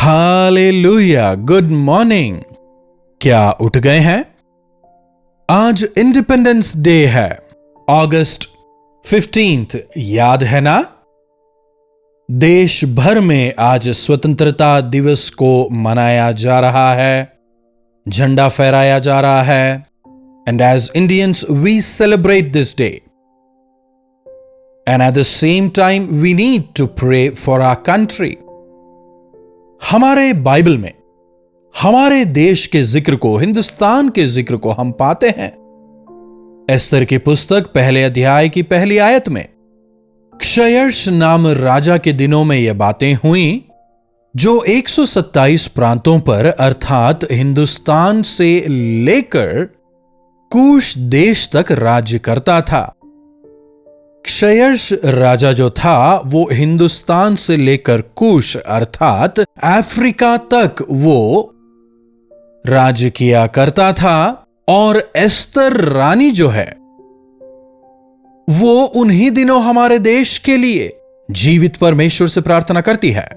Hallelujah, good morning. क्या उठ गए हैं? आज इंडिपेंडेंस डे है, अगस्त 15, याद है ना? देश भर में आज स्वतंत्रता दिवस को मनाया जा रहा है, झंडा फहराया जा रहा है। And as Indians we celebrate this day, and at the same time we need to pray for our country. हमारे बाइबल में हमारे देश के जिक्र को, हिंदुस्तान के जिक्र को हम पाते हैं। एस्तर की पुस्तक पहले अध्याय की पहली आयत में क्षयर्ष नाम राजा के दिनों में यह बातें हुई, जो 127 प्रांतों पर अर्थात हिंदुस्तान से लेकर कूश देश तक राज्य करता था। क्षयर्ष राजा जो था वो हिंदुस्तान से लेकर कूश अर्थात अफ्रीका तक वो राज्य किया करता था। और एस्तर रानी जो है वो उन्हीं दिनों हमारे देश के लिए जीवित परमेश्वर से प्रार्थना करती है।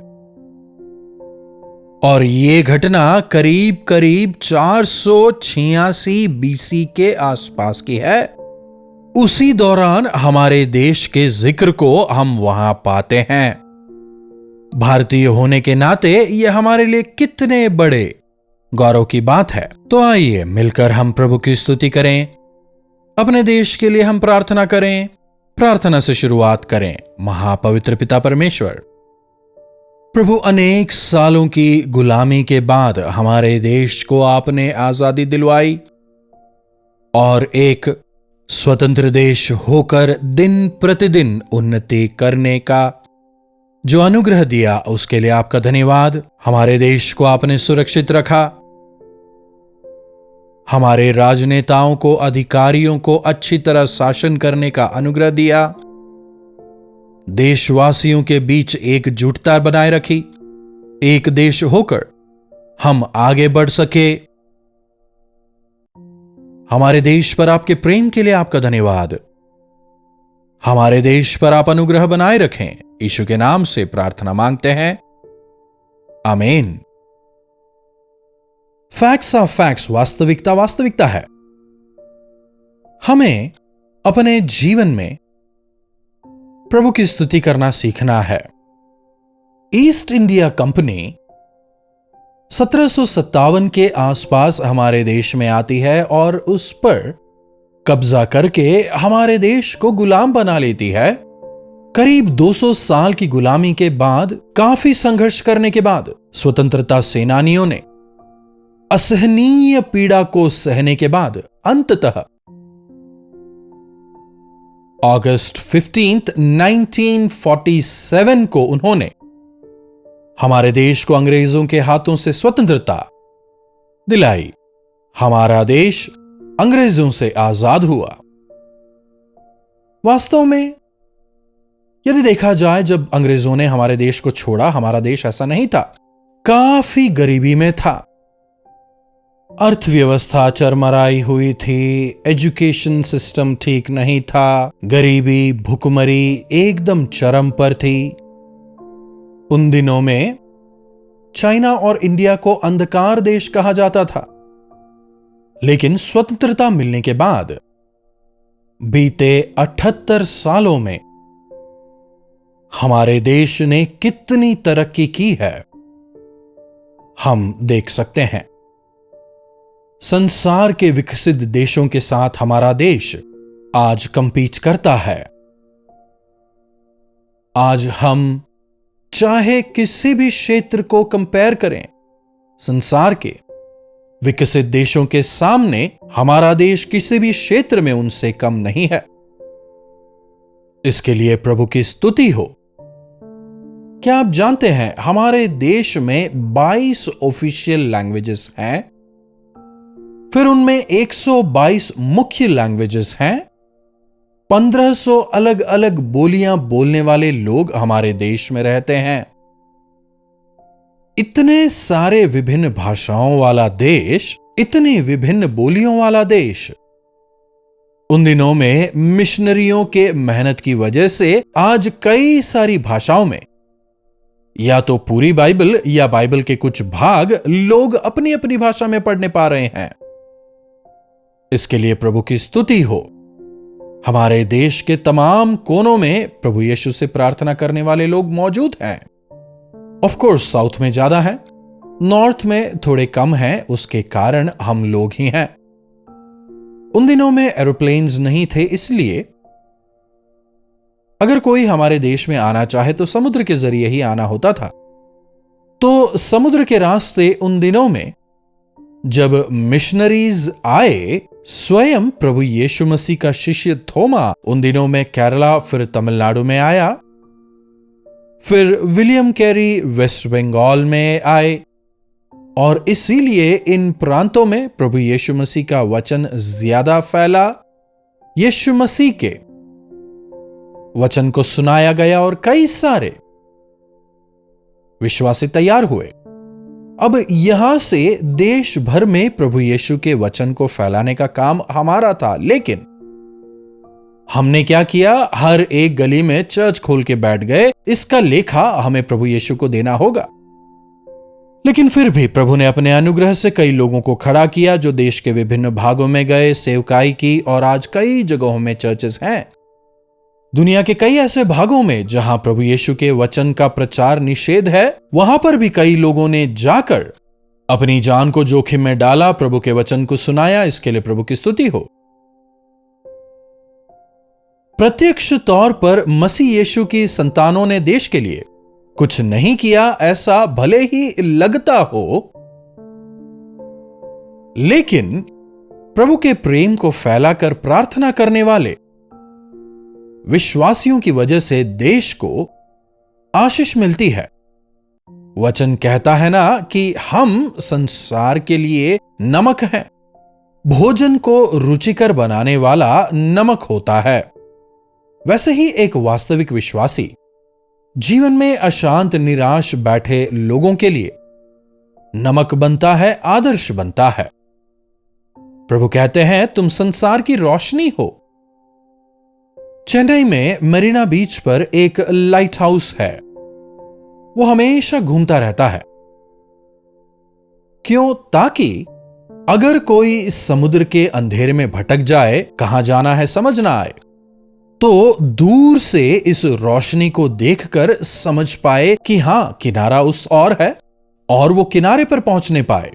और ये घटना करीब करीब 486 बीसी के आसपास की है। उसी दौरान हमारे देश के जिक्र को हम वहां पाते हैं। भारतीय होने के नाते यह हमारे लिए कितने बड़े गौरव की बात है। तो आइए मिलकर हम प्रभु की स्तुति करें, अपने देश के लिए हम प्रार्थना करें। प्रार्थना से शुरुआत करें। महापवित्र पिता परमेश्वर, प्रभु, अनेक सालों की गुलामी के बाद हमारे देश को आपने आजादी दिलवाई और एक स्वतंत्र देश होकर दिन प्रतिदिन उन्नति करने का जो अनुग्रह दिया, उसके लिए आपका धन्यवाद। हमारे देश को आपने सुरक्षित रखा, हमारे राजनेताओं को, अधिकारियों को अच्छी तरह शासन करने का अनुग्रह दिया, देशवासियों के बीच एकजुटता बनाए रखी, एक देश होकर हम आगे बढ़ सके। हमारे देश पर आपके प्रेम के लिए आपका धन्यवाद। हमारे देश पर आप अनुग्रह बनाए रखें। यीशु के नाम से प्रार्थना मांगते हैं, आमीन। फैक्ट्स ऑफ फैक्ट्स, वास्तविकता वास्तविकता है। हमें अपने जीवन में प्रभु की स्तुति करना सीखना है। ईस्ट इंडिया कंपनी 1757 के आसपास हमारे देश में आती है और उस पर कब्जा करके हमारे देश को गुलाम बना लेती है। करीब 200 साल की गुलामी के बाद, काफी संघर्ष करने के बाद, स्वतंत्रता सेनानियों ने असहनीय पीड़ा को सहने के बाद अंततः अगस्त 15, 1947 को उन्होंने हमारे देश को अंग्रेजों के हाथों से स्वतंत्रता दिलाई। हमारा देश अंग्रेजों से आजाद हुआ। वास्तव में यदि देखा जाए, जब अंग्रेजों ने हमारे देश को छोड़ा, हमारा देश ऐसा नहीं था। काफी गरीबी में था, अर्थव्यवस्था चरमराई हुई थी, एजुकेशन सिस्टम ठीक नहीं था, गरीबी, भुखमरी एकदम चरम पर थी। उन दिनों में चाइना और इंडिया को अंधकार देश कहा जाता था। लेकिन स्वतंत्रता मिलने के बाद बीते 78 सालों में हमारे देश ने कितनी तरक्की की है, हम देख सकते हैं। संसार के विकसित देशों के साथ हमारा देश आज कंपीट करता है। आज हम चाहे किसी भी क्षेत्र को कंपेयर करें, संसार के विकसित देशों के सामने हमारा देश किसी भी क्षेत्र में उनसे कम नहीं है। इसके लिए प्रभु की स्तुति हो। क्या आप जानते हैं, हमारे देश में 22 ऑफिशियल लैंग्वेजेस हैं, फिर उनमें 122 मुख्य लैंग्वेजेस हैं, 1500 अलग अलग बोलियां बोलने वाले लोग हमारे देश में रहते हैं। इतने सारे विभिन्न भाषाओं वाला देश, इतनी विभिन्न बोलियों वाला देश, उन दिनों में मिशनरियों के मेहनत की वजह से आज कई सारी भाषाओं में या तो पूरी बाइबल या बाइबल के कुछ भाग लोग अपनी अपनी भाषा में पढ़ने पा रहे हैं। इसके लिए प्रभु की स्तुति हो। हमारे देश के तमाम कोनों में प्रभु यीशु से प्रार्थना करने वाले लोग मौजूद हैं। ऑफ कोर्स साउथ में ज्यादा है, नॉर्थ में थोड़े कम हैं, उसके कारण हम लोग ही हैं। उन दिनों में एरोप्लेन्स नहीं थे, इसलिए अगर कोई हमारे देश में आना चाहे तो समुद्र के जरिए ही आना होता था। तो समुद्र के रास्ते उन दिनों में जब मिशनरीज आए, स्वयं प्रभु यीशु मसीह का शिष्य थोमा उन दिनों में केरला फिर तमिलनाडु में आया, फिर विलियम कैरी वेस्ट बंगाल में आए, और इसीलिए इन प्रांतों में प्रभु यीशु मसीह का वचन ज्यादा फैला। यीशु मसीह के वचन को सुनाया गया और कई सारे विश्वासी तैयार हुए। अब यहां से देश भर में प्रभु यीशु के वचन को फैलाने का काम हमारा था, लेकिन हमने क्या किया? हर एक गली में चर्च खोल के बैठ गए। इसका लेखा हमें प्रभु यीशु को देना होगा। लेकिन फिर भी प्रभु ने अपने अनुग्रह से कई लोगों को खड़ा किया जो देश के विभिन्न भागों में गए, सेवकाई की, और आज कई जगहों में चर्चेस हैं। दुनिया के कई ऐसे भागों में जहां प्रभु यीशु के वचन का प्रचार निषेध है, वहां पर भी कई लोगों ने जाकर अपनी जान को जोखिम में डाला, प्रभु के वचन को सुनाया। इसके लिए प्रभु की स्तुति हो। प्रत्यक्ष तौर पर मसीह यीशु की संतानों ने देश के लिए कुछ नहीं किया, ऐसा भले ही लगता हो, लेकिन प्रभु के प्रेम को फैलाकर प्रार्थना करने वाले विश्वासियों की वजह से देश को आशीष मिलती है। वचन कहता है ना कि हम संसार के लिए नमक हैं। भोजन को रुचिकर बनाने वाला नमक होता है। वैसे ही एक वास्तविक विश्वासी जीवन में अशांत, निराश बैठे लोगों के लिए नमक बनता है, आदर्श बनता है। प्रभु कहते हैं, तुम संसार की रोशनी हो। चेन्नई में मरीना बीच पर एक लाइट हाउस है। वो हमेशा घूमता रहता है। क्यों? ताकि अगर कोई समुद्र के अंधेरे में भटक जाए, कहां जाना है समझ ना आए, तो दूर से इस रोशनी को देखकर समझ पाए कि हां, किनारा उस और है, और वो किनारे पर पहुंचने पाए।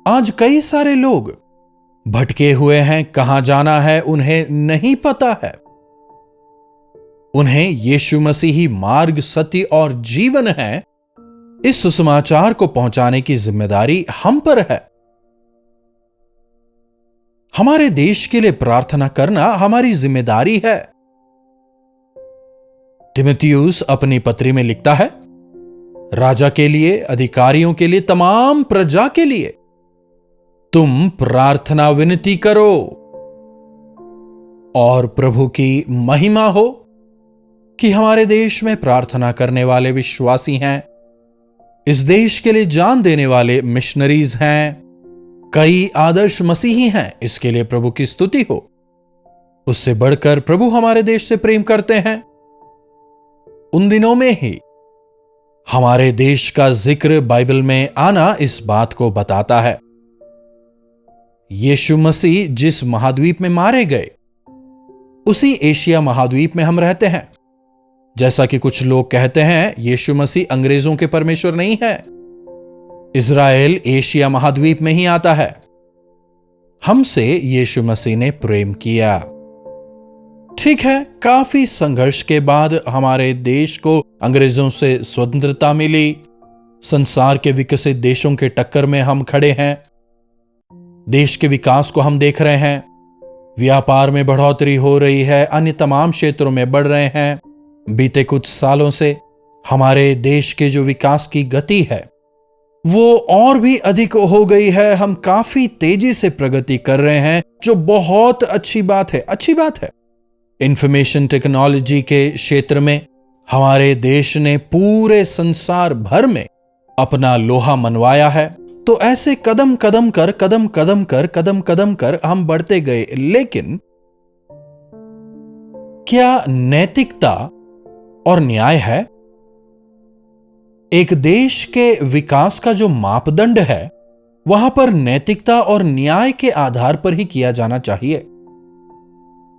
आज कई सारे लोग भटके हुए हैं, कहां जाना है उन्हें नहीं पता है। उन्हें यीशु मसीह ही मार्ग, सत्य और जीवन है। इस सुसमाचार को पहुंचाने की जिम्मेदारी हम पर है। हमारे देश के लिए प्रार्थना करना हमारी जिम्मेदारी है। तिमुथियुस अपनी पत्री में लिखता है, राजा के लिए, अधिकारियों के लिए, तमाम प्रजा के लिए तुम प्रार्थना विनती करो, और प्रभु की महिमा हो कि हमारे देश में प्रार्थना करने वाले विश्वासी हैं, इस देश के लिए जान देने वाले मिशनरीज हैं, कई आदर्श मसीही हैं। इसके लिए प्रभु की स्तुति हो। उससे बढ़कर प्रभु हमारे देश से प्रेम करते हैं। उन दिनों में ही हमारे देश का जिक्र बाइबल में आना इस बात को बताता है। यीशु मसीह जिस महाद्वीप में मारे गए, उसी एशिया महाद्वीप में हम रहते हैं। जैसा कि कुछ लोग कहते हैं, यीशु मसीह अंग्रेजों के परमेश्वर नहीं है। इज़राइल एशिया महाद्वीप में ही आता है। हमसे यीशु मसीह ने प्रेम किया। ठीक है, काफी संघर्ष के बाद हमारे देश को अंग्रेजों से स्वतंत्रता मिली। संसार के विकसित देशों के टक्कर में हम खड़े हैं। देश के विकास को हम देख रहे हैं। व्यापार में बढ़ोतरी हो रही है, अन्य तमाम क्षेत्रों में बढ़ रहे हैं। बीते कुछ सालों से हमारे देश के जो विकास की गति है वो और भी अधिक हो गई है। हम काफी तेजी से प्रगति कर रहे हैं, जो बहुत अच्छी बात है। अच्छी बात है। इंफॉर्मेशन टेक्नोलॉजी के क्षेत्र में हमारे देश ने पूरे संसार भर में अपना लोहा मनवाया है। तो ऐसे कदम कदम कर हम बढ़ते गए। लेकिन क्या नैतिकता और न्याय है? एक देश के विकास का जो मापदंड है वहां पर नैतिकता और न्याय के आधार पर ही किया जाना चाहिए।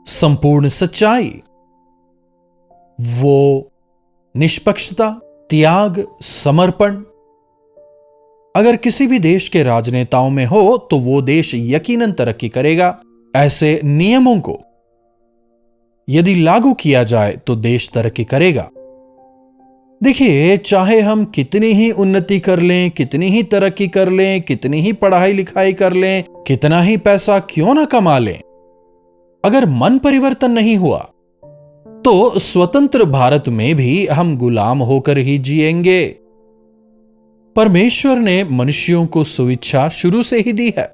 संपूर्ण सच्चाई, वो निष्पक्षता, त्याग, समर्पण अगर किसी भी देश के राजनेताओं में हो तो वो देश यकीनन तरक्की करेगा। ऐसे नियमों को यदि लागू किया जाए तो देश तरक्की करेगा। देखिए, चाहे हम कितनी ही उन्नति कर लें, कितनी ही तरक्की कर लें, कितनी ही पढ़ाई लिखाई कर लें, कितना ही पैसा क्यों ना कमा लें, अगर मन परिवर्तन नहीं हुआ तो स्वतंत्र भारत में भी हम गुलाम होकर ही जिएंगे। परमेश्वर ने मनुष्यों को सुइच्छा शुरू से ही दी है।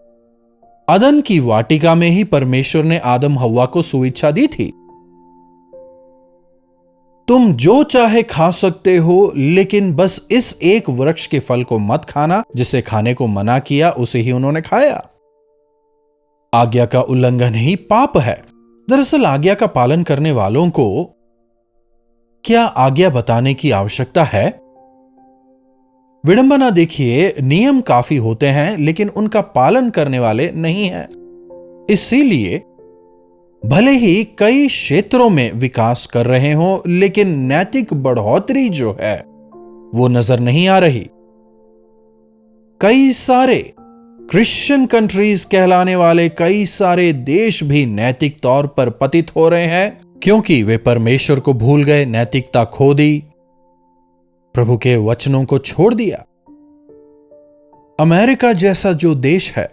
अदन की वाटिका में ही परमेश्वर ने आदम हव्वा को सुइच्छा दी थी। तुम जो चाहे खा सकते हो, लेकिन बस इस एक वृक्ष के फल को मत खाना। जिसे खाने को मना किया उसे ही उन्होंने खाया। आज्ञा का उल्लंघन ही पाप है। दरअसल आज्ञा का पालन करने वालों को क्या आज्ञा बताने की आवश्यकता है? विडंबना देखिए, नियम काफी होते हैं लेकिन उनका पालन करने वाले नहीं हैं। इसीलिए भले ही कई क्षेत्रों में विकास कर रहे हों, लेकिन नैतिक बढ़ोतरी जो है वो नजर नहीं आ रही। कई सारे क्रिश्चियन कंट्रीज कहलाने वाले कई सारे देश भी नैतिक तौर पर पतित हो रहे हैं, क्योंकि वे परमेश्वर को भूल गए, नैतिकता खो दी, प्रभु के वचनों को छोड़ दिया। अमेरिका जैसा जो देश है,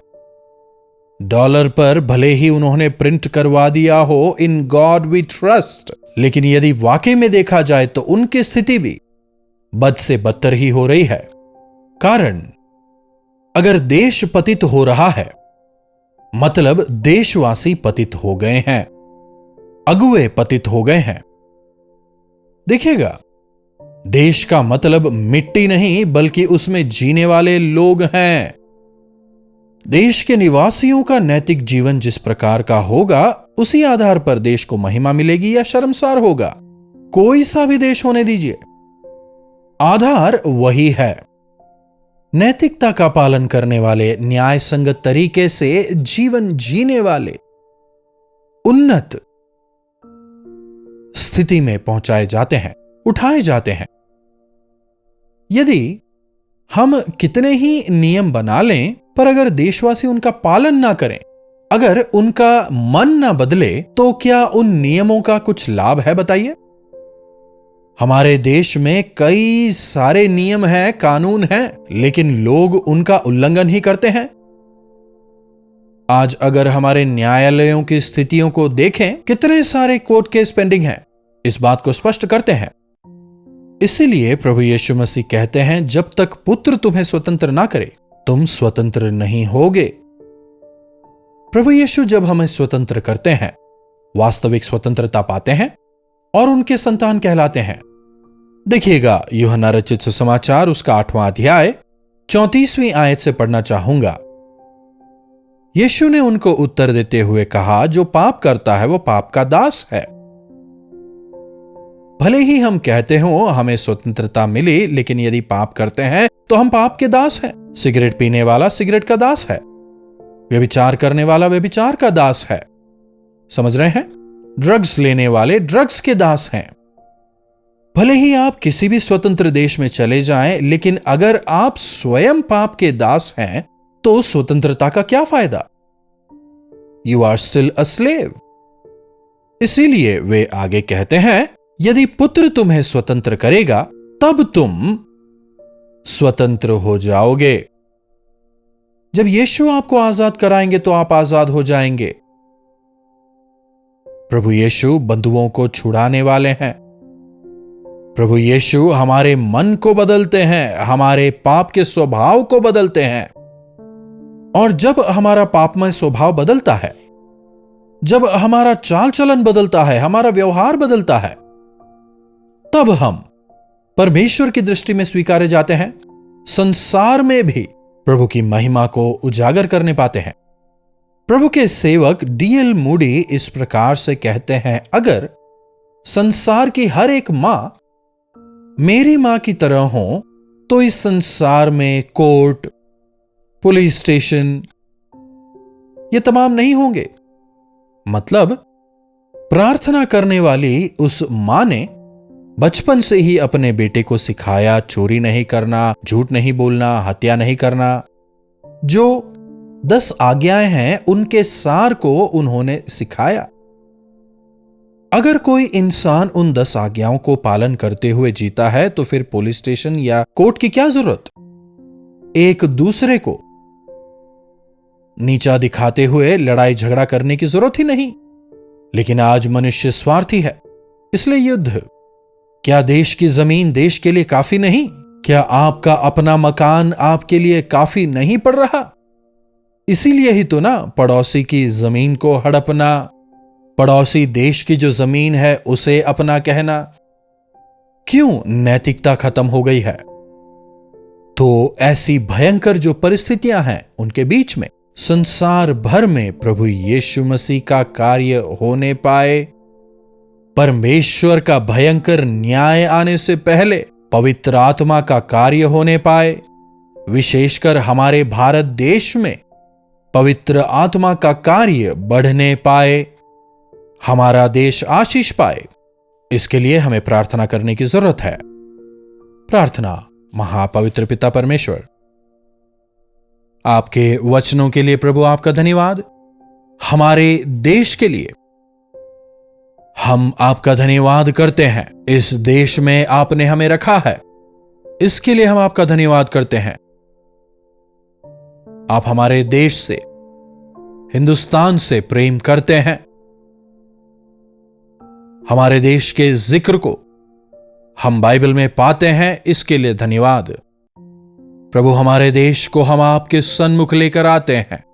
डॉलर पर भले ही उन्होंने प्रिंट करवा दिया हो, इन गॉड वी ट्रस्ट, लेकिन यदि वाकई में देखा जाए तो उनकी स्थिति भी बद से बदतर ही हो रही है। कारण, अगर देश पतित हो रहा है मतलब देशवासी पतित हो गए हैं, अगुवे पतित हो गए हैं। देखिएगा, देश का मतलब मिट्टी नहीं बल्कि उसमें जीने वाले लोग हैं। देश के निवासियों का नैतिक जीवन जिस प्रकार का होगा उसी आधार पर देश को महिमा मिलेगी या शर्मसार होगा। कोई सा भी देश होने दीजिए, आधार वही है। नैतिकता का पालन करने वाले, न्याय संगत तरीके से जीवन जीने वाले उन्नत स्थिति में पहुंचाए जाते हैं, उठाए जाते हैं। यदि हम कितने ही नियम बना लें पर अगर देशवासी उनका पालन ना करें, अगर उनका मन ना बदले, तो क्या उन नियमों का कुछ लाभ है? बताइए। हमारे देश में कई सारे नियम हैं, कानून हैं, लेकिन लोग उनका उल्लंघन ही करते हैं। आज अगर हमारे न्यायालयों की स्थितियों को देखें, कितने सारे कोर्ट केस पेंडिंग हैं, इस बात को स्पष्ट करते हैं। इसीलिए प्रभु यीशु मसीह कहते हैं, जब तक पुत्र तुम्हें स्वतंत्र ना करे तुम स्वतंत्र नहीं होगे। प्रभु यीशु जब हमें स्वतंत्र करते हैं, वास्तविक स्वतंत्रता पाते हैं और उनके संतान कहलाते हैं। देखिएगा, यूहन्ना रचित सुसमाचार उसका 8वां अध्याय 34वीं आयत से पढ़ना चाहूंगा। यीशु ने उनको उत्तर देते हुए कहा, जो पाप करता है वो पाप का दास है। भले ही हम कहते हो हमें स्वतंत्रता मिली, लेकिन यदि पाप करते हैं तो हम पाप के दास हैं। सिगरेट पीने वाला सिगरेट का दास है, व्यभिचार करने वाला व्यभिचार का दास है। समझ रहे हैं? ड्रग्स लेने वाले ड्रग्स के दास हैं। भले ही आप किसी भी स्वतंत्र देश में चले जाएं, लेकिन अगर आप स्वयं पाप के दास हैं तो स्वतंत्रता का क्या फायदा? You are still a slave. इसीलिए वे आगे कहते हैं, यदि पुत्र तुम्हें स्वतंत्र करेगा तब तुम स्वतंत्र हो जाओगे। जब यीशु आपको आजाद कराएंगे तो आप आजाद हो जाएंगे। प्रभु यीशु बंधुओं को छुड़ाने वाले हैं। प्रभु यीशु हमारे मन को बदलते हैं, हमारे पाप के स्वभाव को बदलते हैं। और जब हमारा पापमय स्वभाव बदलता है, जब हमारा चाल चलन बदलता है, हमारा व्यवहार बदलता है, तब हम परमेश्वर की दृष्टि में स्वीकारे जाते हैं, संसार में भी प्रभु की महिमा को उजागर करने पाते हैं। प्रभु के सेवक D.L. मूडी इस प्रकार से कहते हैं, अगर संसार की हर एक मां मेरी मां की तरह हो तो इस संसार में कोर्ट, पुलिस स्टेशन ये तमाम नहीं होंगे। मतलब प्रार्थना करने वाली उस मां ने बचपन से ही अपने बेटे को सिखाया चोरी नहीं करना, झूठ नहीं बोलना, हत्या नहीं करना। जो 10 आज्ञाएं हैं उनके सार को उन्होंने सिखाया। अगर कोई इंसान उन 10 आज्ञाओं को पालन करते हुए जीता है तो फिर पुलिस स्टेशन या कोर्ट की क्या जरूरत? एक दूसरे को नीचा दिखाते हुए लड़ाई झगड़ा करने की जरूरत ही नहीं। लेकिन आज मनुष्य स्वार्थी है, इसलिए युद्ध। क्या देश की जमीन देश के लिए काफी नहीं? क्या आपका अपना मकान आपके लिए काफी नहीं पड़ रहा? इसीलिए ही तो ना पड़ोसी की जमीन को हड़पना, पड़ोसी देश की जो जमीन है उसे अपना कहना। क्यों? नैतिकता खत्म हो गई है। तो ऐसी भयंकर जो परिस्थितियां हैं उनके बीच में संसार भर में प्रभु यीशु मसीह का कार्य होने पाए, परमेश्वर का भयंकर न्याय आने से पहले पवित्र आत्मा का कार्य होने पाए, विशेषकर हमारे भारत देश में पवित्र आत्मा का कार्य बढ़ने पाए, हमारा देश आशीष पाए, इसके लिए हमें प्रार्थना करने की जरूरत है। प्रार्थना। महापवित्र पिता परमेश्वर, आपके वचनों के लिए प्रभु आपका धन्यवाद। हमारे देश के लिए हम आपका धन्यवाद करते हैं। इस देश में आपने हमें रखा है, इसके लिए हम आपका धन्यवाद करते हैं। आप हमारे देश से, हिंदुस्तान से प्रेम करते हैं। हमारे देश के जिक्र को हम बाइबल में पाते हैं, इसके लिए धन्यवाद। प्रभु, हमारे देश को हम आपके सन्मुख लेकर आते हैं।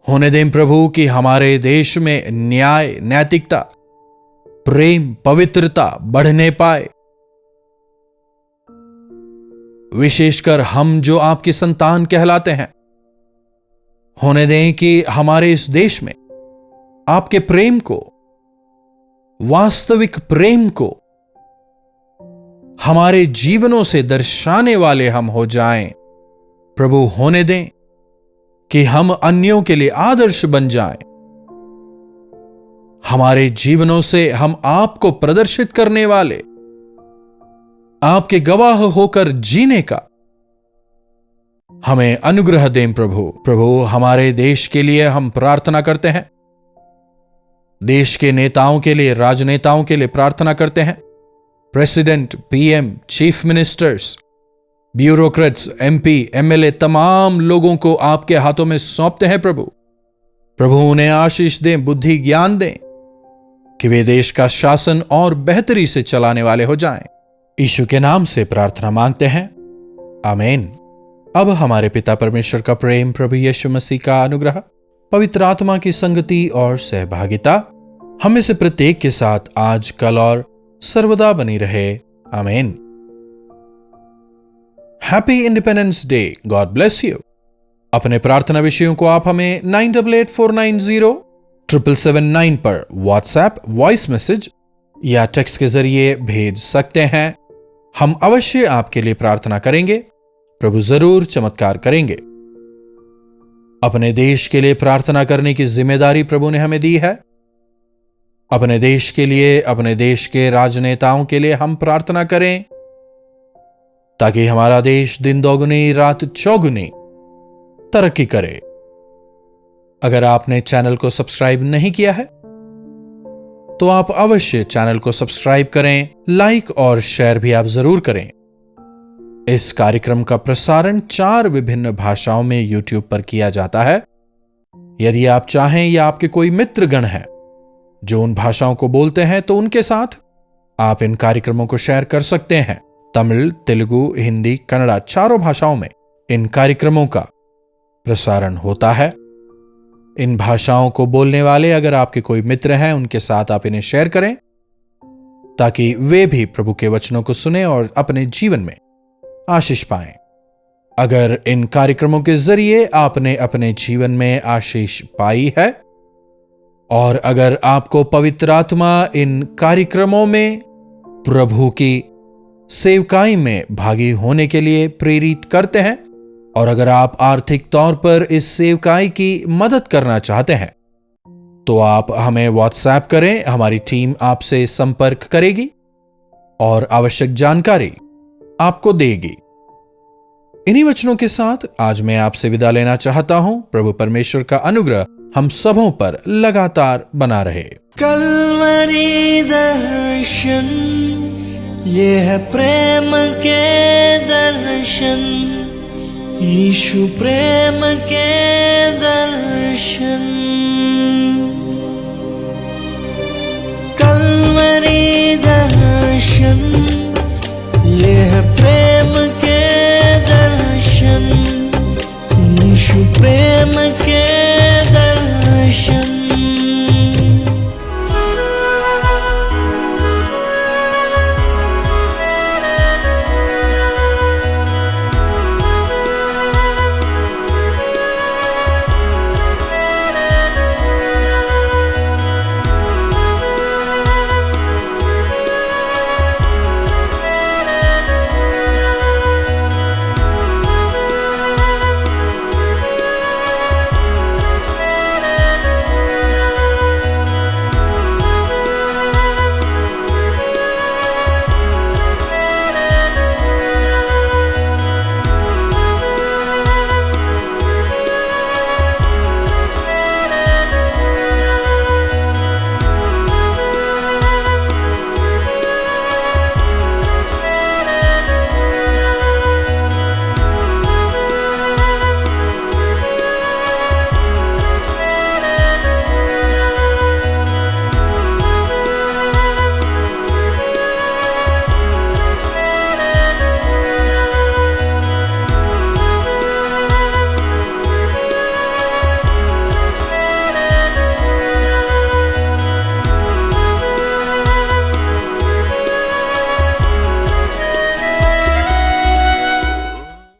होने दें प्रभु कि हमारे देश में न्याय, नैतिकता, प्रेम, पवित्रता बढ़ने पाए। विशेषकर हम जो आपकी संतान कहलाते हैं, होने दें कि हमारे इस देश में आपके प्रेम को, वास्तविक प्रेम को हमारे जीवनों से दर्शाने वाले हम हो जाएं। प्रभु, होने दें कि हम अन्यों के लिए आदर्श बन जाएं। हमारे जीवनों से हम आपको प्रदर्शित करने वाले, आपके गवाह होकर जीने का हमें अनुग्रह दें प्रभु। प्रभु, हमारे देश के लिए हम प्रार्थना करते हैं। देश के नेताओं के लिए, राजनेताओं के लिए प्रार्थना करते हैं। President, PM, chief ministers, bureaucrats, MP, MLA, तमाम लोगों को आपके हाथों में सौंपते हैं प्रभु। प्रभु, उन्हें आशीष दें, बुद्धि ज्ञान दें कि वे देश का शासन और बेहतरी से चलाने वाले हो जाएं। यीशु के नाम से प्रार्थना मांगते हैं, आमीन। अब हमारे पिता परमेश्वर का प्रेम, प्रभु यीशु मसीह का अनुग्रह, पवित्र आत्मा की संगति और सहभागिता हम में से प्रत्येक के साथ आज, कल और सर्वदा बनी रहे, आमीन। Happy independence day. God bless you. अपने प्रार्थना विषयों को आप हमें 9884907779 पर व्हाट्सएप, वॉइस मैसेज या टेक्स्ट के जरिए भेज सकते हैं। हम अवश्य आपके लिए प्रार्थना करेंगे। प्रभु जरूर चमत्कार करेंगे। अपने देश के लिए प्रार्थना करने की जिम्मेदारी प्रभु ने हमें दी है। अपने देश के लिए, अपने देश के राजनेताओं के लिए हम प्रार्थना करें ताकि हमारा देश दिन दोगुनी रात चौगुनी तरक्की करे। अगर आपने चैनल को सब्सक्राइब नहीं किया है तो आप अवश्य चैनल को सब्सक्राइब करें, लाइक और शेयर भी आप जरूर करें। इस कार्यक्रम का प्रसारण 4 विभिन्न भाषाओं में YouTube पर किया जाता है। यदि आप चाहें या आपके कोई मित्रगण हैं जो उन भाषाओं को बोलते हैं तो उनके साथ आप इन कार्यक्रमों को शेयर कर सकते हैं। तमिल, तेलुगु, हिंदी, कन्नड़ा, 4 भाषाओं में इन कार्यक्रमों का प्रसारण होता है। इन भाषाओं को बोलने वाले अगर आपके कोई मित्र हैं, उनके साथ आप इन्हें शेयर करें ताकि वे भी प्रभु के वचनों को सुने और अपने जीवन में आशीष पाएं। अगर इन कार्यक्रमों के जरिए आपने अपने जीवन में आशीष पाई है और अगर आपको पवित्र आत्मा इन कार्यक्रमों में प्रभु की सेवकाई में भागी होने के लिए प्रेरित करते हैं। और अगर आप आर्थिक तौर पर इस सेवकाई की मदद करना चाहते हैं तो आप हमें व्हाट्सएप करें, हमारी टीम आपसे संपर्क करेगी और आवश्यक जानकारी आपको देगी। इन्हीं वचनों के साथ आज मैं आपसे विदा लेना चाहता हूं। प्रभु परमेश्वर का अनुग्रह हम सबों पर लगातार बना रहे। कल्वरी दर्शन, ये है प्रेम के दर्शन, यीशु प्रेम के दर्शन। कल्वरी दर्शन,